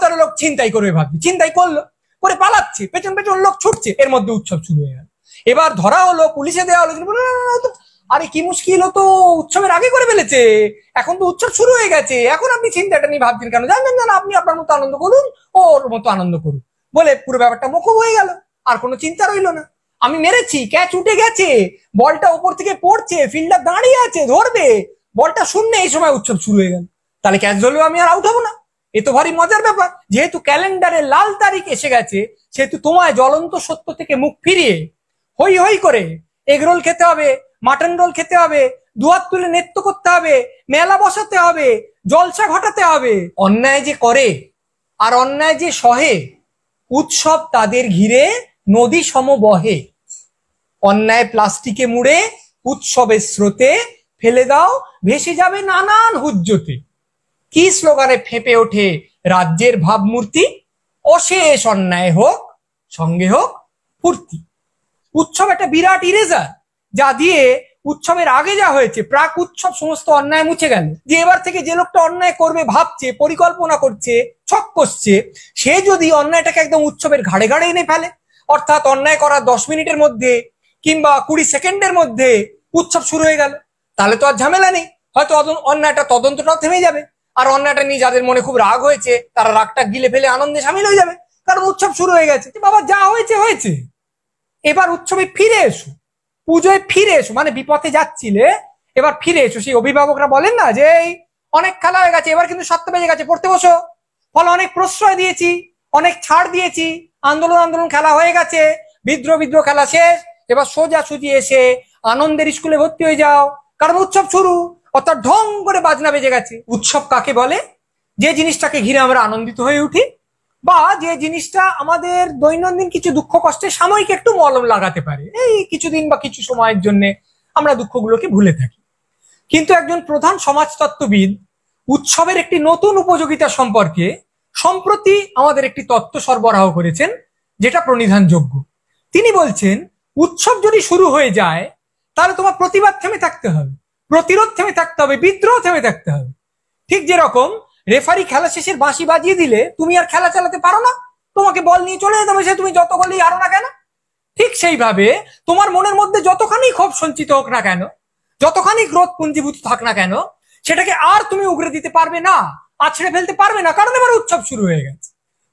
তারা লোক ছিনতাই করবে ভাবছে, ছিনতাই করলো, করে পালাচ্ছে, পেছন পেছন লোক ছুটছে, এর মধ্যে উৎসব শুরু হয়ে গেল। এবার ধরা হলো, পুলিশে দেওয়া হলো, আরে কি মুশকিল, তো উৎসবের আগে করে ফেলেছে, এখন তো উৎসব শুরু হয়ে গেছে, এখন আপনি চিন্তাটা নিয়ে ভাবছেন কেন, জানেন না, আপনি আপনার মতো আনন্দ করুন, ওর মতো আনন্দ করুন, বলে পুরো ব্যাপারটা মকুব হয়ে গেল, আর কোনো চিন্তা রইল না। আমি মেরেছি, ক্যাচ উঠে গেছে, বলটা উপর থেকে পড়ছে, ফিল্ডার দাঁড়িয়ে আছে, ধরবে, বলটা শূন্যে, এই সময় উৎসব শুরু হয়ে গেল, তাহলে ক্যাচ ধরলেও আমি আর আউট হবো না। এ তো ভারী মজার ব্যাপার। যেহেতু ক্যালেন্ডারে লাল তারিখ এসে গেছে, সেহেতু তোমায় জ্বলন্ত সত্য থেকে মুখ ফিরিয়ে হই হই করে এগরোল খেতে হবে, মাটন রোল খেতে হবে, দুহাত তুলে নৃত্য করতে হবে, মেলা বসাতে হবে, জলসা ঘটাতে হবে। অন্যায় যে করে আর অন্যায় যে সহে, উৎসব তাদের ঘিরে নদী সম বহে। অন্যায় প্লাস্টিকে মুড়ে উৎসবের স্রোতে ফেলে দাও, ভেসে যাবে নানান হুজ্জতে। কি স্লোগানে ফেঁপে ওঠে রাজ্যের ভাবমূর্তি, অশেষ অন্যায় হোক, সঙ্গে হোক ফুর্তি। উৎসব একটা বিরাট ইরেজার, যা দিয়ে উৎসবের আগে যা হয়েছে প্রাক উৎসব সমস্ত অন্যায় মুছে গেল। যে এবার থেকে যে লোকটা অন্যায় করবে ভাবছে, পরিকল্পনা করছে, ছক কষছে, সে যদি অন্যায়টাকে একদম উৎসবের ঘাড়ে ঘাড়ে এনে ফেলে, অর্থাৎ অন্যায় করার 10 মিনিটের মধ্যে কিংবা 20 সেকেন্ডের মধ্যে উৎসব শুরু হয়ে গেল, তাহলে তো আর ঝামেলা নেই, হয়তো অন্যায়টা তদন্তটাও থেমে যাবে, আর অন্যায়টা নিয়ে যাদের মনে খুব রাগ হয়েছে তারা রাগটা গিলে ফেলে আনন্দে সামিল হয়ে যাবে, কারণ উৎসব শুরু হয়ে গেছে। বাবা যা হয়েছে হয়েছে, এবার উৎসবে ফিরে এসো, পুজোয় ফিরে এসো, মানে বিপথে যাচ্ছিলে এবার ফিরে এসো। সেই অভিভাবকরা বলেন না যে এই অনেক খেলা হয়ে গেছে, এবার কিন্তু 7টা বেজে গেছে, পড়তে বসো, ফলে অনেক প্রশ্রয় দিয়েছি, অনেক ছাড় দিয়েছি, আন্দোলন খেলা হয়ে গেছে, বিদ্রোহ খেলা শেষ, এবার সোজা সুজি এসে আনন্দের স্কুলে ভর্তি হয়ে যাও, কারণ উৎসব শুরু, অর্থাৎ ঢং করে বাজনা বেজে গেছে। উৎসব কাকে বলে? যে জিনিসটাকে ঘিরে আমরা আনন্দিত হয়ে উঠি, বা যে জিনিসটা আমাদের দৈনন্দিন কিছু দুঃখ কষ্টে সাময়িক একটু মলম লাগাতে পারে, এই কিছুদিন বা কিছু সময়ের জন্য আমরা দুঃখগুলোকে ভুলে থাকি। কিন্তু একজন প্রধান সমাজতত্ত্ববিদ উৎসবের একটি নতুন উপযোগিতা সম্পর্কে সম্প্রতি আমাদের একটি তত্ত্ব সরবরাহ করেছেন, যেটা প্রণিধানযোগ্য। তিনি বলছেন, উৎসব যদি শুরু হয়ে যায় তাহলে তোমার প্রতিবাদ থেমে থাকতে হবে, প্রতিরোধ থেমে থাকতে হবে, বিদ্রোহ থেমে থাকতে হবে। ঠিক যেরকম রেফারি খেলা শেষের বাঁশি বাজিয়ে দিলে তুমি আর খেলা চালাতে পারো না, তোমাকে বল নিয়ে চলে যেতে হবে, সে তুমি যত বলেই হারো না কেন। ঠিক সেইভাবে তোমার মনের মধ্যে যতখানি ক্ষোভ সঞ্চিত হোক না কেন, যতখানি ক্রোধ পুঞ্জীভূত থাক না কেন, সেটাকে আর তুমি উগরে দিতে পারবে না, আছড়ে ফেলতে পারবে না, কারণ এবার উৎসব শুরু হয়ে গেছে।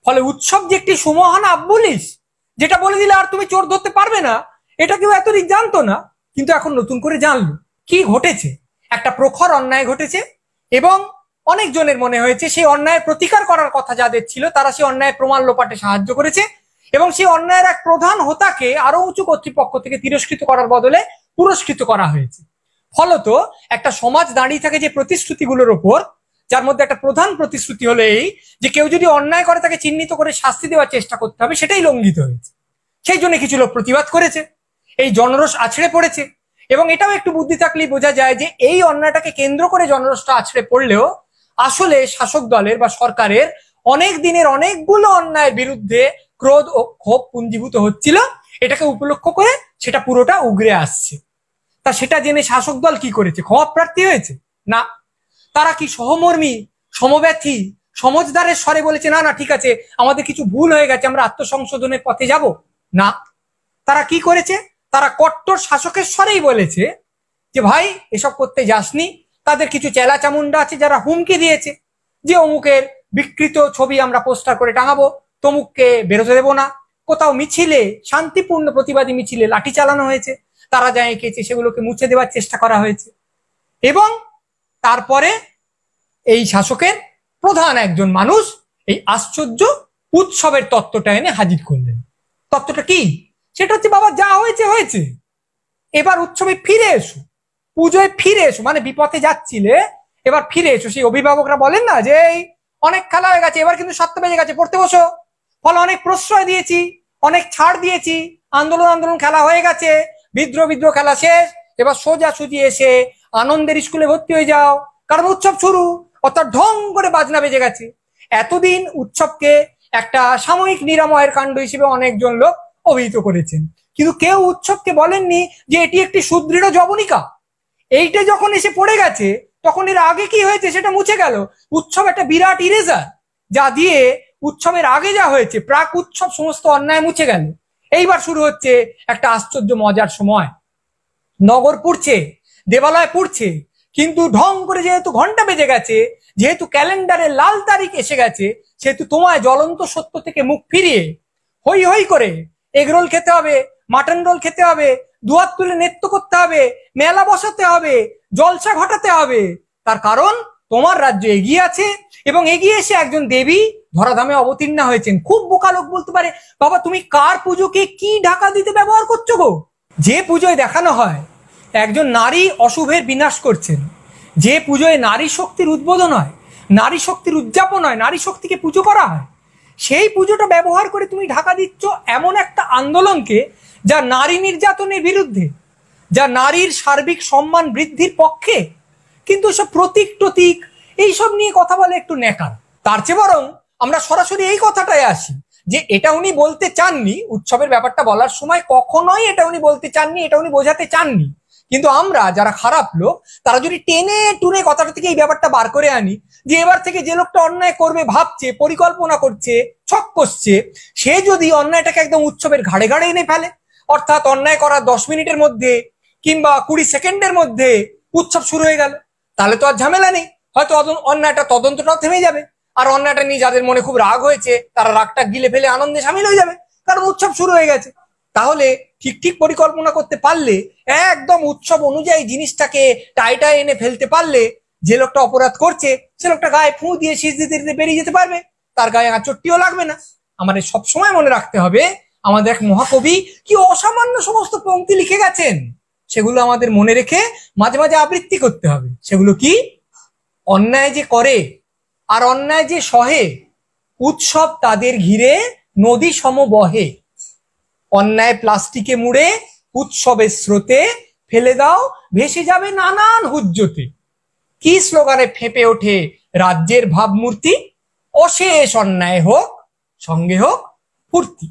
ফলে উৎসব যে একটি সুমহান আব্বুলিশ, যেটা বলে দিলে আর তুমি চোর ধরতে পারবে না, এটা কেউ এতদিন জানতো না, কিন্তু এখন নতুন করে জানলো। কি ঘটেছে? একটা প্রখর অন্যায় ঘটেছে, এবং অনেকজনের মনে হয়েছে সেই অন্যায়ের প্রতিকার করার কথা যাদের ছিল তারা সেই অন্যায় প্রমাণ লোপাটে সাহায্য করেছে, এবং সেই অন্যায়ের এক প্রধান হোতাকে আরো উঁচু কর্তৃপক্ষ থেকে তিরস্কৃত করার বদলে পুরস্কৃত করা হয়েছে। ফলত একটা সমাজ দাঁড়িয়ে থাকে যে প্রতিশ্রুতিগুলোর ওপর, যার মধ্যে একটা প্রধান প্রতিশ্রুতি হলো এই যে কেউ যদি অন্যায় করে তাকে চিহ্নিত করে শাস্তি দেওয়ার চেষ্টা করতে হবে, সেটাই লঙ্ঘিত হয়েছে। সেই জন্য কিছু লোক প্রতিবাদ করেছে, এই জনরোষ আছড়ে পড়েছে। এবং এটাও একটু বুদ্ধি থাকলেই বোঝা যায় যে এই অন্যায়টাকে কেন্দ্র করে জনরোষটা আছড়ে পড়লেও আসলে শাসক দলের বা সরকারের অনেক দিনের অনেকগুলো অন্যায়ের বিরুদ্ধে ক্রোধ ও ক্ষোভ পুঞ্জীভূত হচ্ছিল, এটাকে উপলক্ষ করে সেটা পুরোটা উগরে আসছে। তা সেটা জেনে শাসক দল কি করেছে? ক্ষমা প্রার্থী হয়েছে না, তারা কি সহমর্মী, সমব্যথী, সমজদারের স্বরে বলেছে না না ঠিক আছে আমাদের কিছু ভুল হয়ে গেছে, আমরা আত্মসংশোধনের পথে যাব না। তারা কি করেছে? তারা কট্টর শাসকের স্বরেই বলেছে যে ভাই এসব করতে যাসনি। তাদের কিছু চেলা চামুন্ডা আছে যারা হুমকি দিয়েছে যে অমুকের বিকৃত ছবি আমরা পোস্টার করে টাঙাবো, তমুককে বেরোতে দেবো না। কোথাও মিছিলে, শান্তিপূর্ণ প্রতিবাদী মিছিলে লাঠি চালানো হয়েছে, তারা যা এঁকেছে সেগুলোকে মুছে দেওয়ার চেষ্টা করা হয়েছে। এবং তারপরে এই শাসকের প্রধান একজন মানুষ এই আশ্চর্য উৎসবের তত্ত্বটা এনে হাজির করলেন। তত্ত্বটা কি? সেটা হচ্ছে, বাবা যা হয়েছে হয়েছে, এবার উৎসবে ফিরে এসো, পুজোয় ফিরে এসো, মানে বিপথে যাচ্ছিলে এবার ফিরে এসো। সেই অভিভাবকরা বলেন না যে এই অনেক খেলা হয়ে গেছে, এবার কিন্তু 7টা বেজে গেছে, পড়তে বসো, ফলে অনেক প্রশ্রয় দিয়েছি, অনেক ছাড় দিয়েছি, আন্দোলন খেলা হয়ে গেছে, বিদ্রোহ খেলা শেষ, এবার সোজা সুজি এসে আনন্দের স্কুলে ভর্তি হয়ে যাও, কারণ উৎসব শুরু, অর্থাৎ ঢং করে বাজনা বেজে গেছে। এতদিন উৎসবকে একটা সাময়িক নিরাময়ের কাণ্ড হিসেবে অনেকজন লোক অভিহিত করেছেন, কিন্তু কেউ উৎসবকে বলেননি যে এটি একটি সুদৃঢ় জবনিকা। এইটা যখন এসে পড়ে গেছে তখন এর আগে কি হয়েছে সেটা মুছে গেল। উৎসব একটা বিরাট ইরেজার, যা দিয়ে উৎসবের আগে যা হয়েছে প্রাক উৎসব সমস্ত অন্যায় মুছে গেল। এইবার শুরু হচ্ছে একটা আশ্চর্য মজার সময়। নগর পুড়ছে, দেবালয় পুড়ছে, কিন্তু ঢং করে যেহেতু ঘন্টা বেজে গেছে, যেহেতু ক্যালেন্ডারে লাল তারিখ এসে গেছে, সেহেতু তোমায় জ্বলন্ত সত্য থেকে মুখ ফিরিয়ে হই হই করে এগরোল খেতে হবে, মাটন রোল খেতে হবে, দুহাত তুলে নৃত্য করতে হবে, মেলা বসাতে হবে, জলসা ঘটাতে হবে। তার কারণ তোমার রাজ্য এগিয়ে আছে এবং এগিয়ে এসে একজন দেবী ধরাধামে অবতীর্ণা হয়েছেন। খুব বোকা লোক বলতে পারে, বাবা তুমি কার পুজোকে কি ঢাকা দিতে ব্যবহার করছো গো? যে পুজোয় দেখানো হয় একজন নারী অশুভের বিনাশ করছেন, যে পুজোয় নারী শক্তির উদ্বোধন হয়, নারী শক্তির উদযাপন হয়, নারী শক্তিকে পুজো করা হয়, সেই পুজোটা ব্যবহার করে তুমি ঢাকা দিচ্ছ এমন একটা আন্দোলনকে যা নারী নির্যাতনের বিরুদ্ধে, যা নারীর সার্বিক সম্মান বৃদ্ধির পক্ষে। কিন্তু সব প্রতীক টতীক এইসব নিয়ে কথা বলে একটু নেকার। তার চেয়ে বরং আমরা সরাসরি এই কথাটাই আসি যে এটা উনি বলতে চাননি, উৎসবের ব্যাপারটা বলার সময় কখনোই এটা উনি বলতে চাননি, এটা উনি বোঝাতে চাননি। কিন্তু আমরা যারা খারাপ লোক তারা যদি টেনে টুনে কথাটা থেকে এই ব্যাপারটা বার করে আনি যে এবার থেকে যে লোকটা অন্যায় করবে ভাবছে, পরিকল্পনা করছে, ছক কষছে, সে যদি অন্যায়টাকে একদম উৎসবের ঘাড়ে ঘাড়ে এনে ফেলে, অর্থাৎ অন্যায় করার 10 মিনিটের মধ্যে কিংবা 20 সেকেন্ডের মধ্যে উৎসব শুরু হয়ে গেল, তাহলে তো আর ঝামেলা নেই। হয়তো অন্যায়টা তদন্তটাও থেমে যাবে, আর অন্যায়টা নিয়ে যাদের মনে খুব রাগ হয়েছে তারা রাগটা গিলে ফেলে আনন্দে সামিল হয়ে যাবে, কারণ উৎসব শুরু হয়ে গেছে। তাহলে ঠিক ঠিক পরিকল্পনা করতে পারলে, একদম উৎসব অনুযায়ী জিনিসটাকে টাইটায় এনে ফেলতে পারলে, যে লোকটা অপরাধ করছে সে লোকটা গায়ে ফুঁ দিয়ে শীষ দিতে দিতে বেরিয়ে যেতে পারবে, তার গায়ে আঁচড়টিও লাগবে না। আমাদের সবসময় মনে রাখতে হবে আমাদের এক মহাকবি কি অসামান্য সমস্ত পংক্তি লিখে গেছেন, সেগুলো আমাদের মনে রেখে মাঝে মাঝে আবৃত্তি করতে হবে। সেগুলো কি? অন্যায় যে করে আর অন্যায় যে সহে, উৎসব তাদের ঘিরে নদী সম বহে। অন্যায় প্লাস্টিকে মুড়ে উৎসবের স্রোতে ফেলে দাও, ভেসে যাবে নানান হুজ্জতে। কি স্লোগানে ফেঁপে ওঠে রাজ্যের ভাবমূর্তি, অশেষ অন্যায় হোক সঙ্গে হোক ফুর্তি।